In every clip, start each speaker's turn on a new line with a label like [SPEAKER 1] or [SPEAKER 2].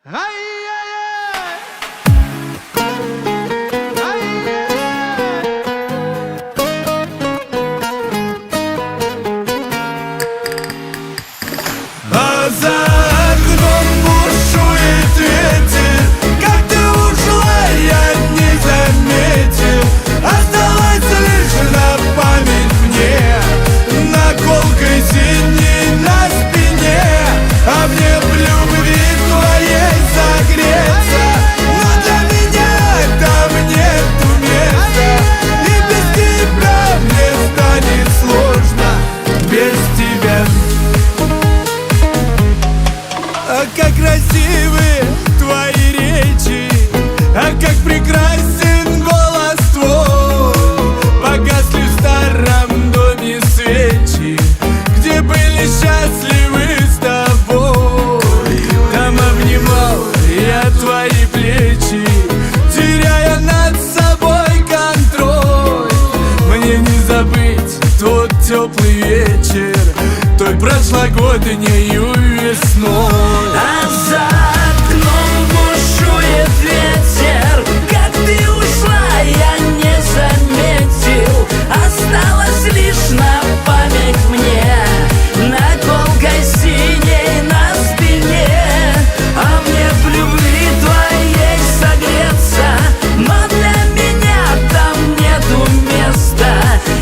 [SPEAKER 1] А за окном бушует ветер. Как ты ушла, я не заметил. Осталась лишь на память мне наколкой синей на спине. А мне в любви твоей согреться, но для меня там нету места. И без тебя мне станет сложно, без тебя. А как красивы твои речи, а как прекрасен голос твой. Погасли в старом доме свечи, где были счастливы с тобой. Там обнимал я твои плечи, теряя над собой контроль. Мне не забыть тот теплый вечер той прошлогоднею весной.
[SPEAKER 2] А за окном бушует ветер. Как ты ушла, я не заметил. Осталась лишь на память мне наколкой синей на спине. А мне в любви твоей согреться, но для меня там нету места.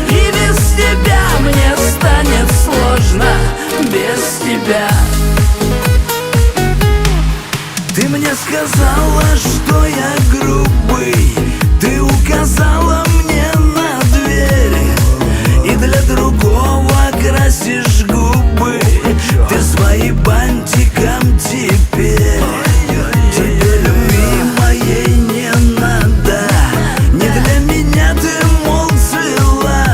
[SPEAKER 2] И без тебя мне станет сложно, без тебя. Ты мне сказала, что я грубый. Ты указала мне на дверь, и для другого красишь губы. Ты своим бантиком теперь. Тебе любви моей не надо. Не для меня ты, мол, цела.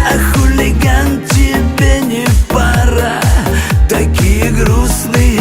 [SPEAKER 2] А хулиган, тебе не пора. Такие грустные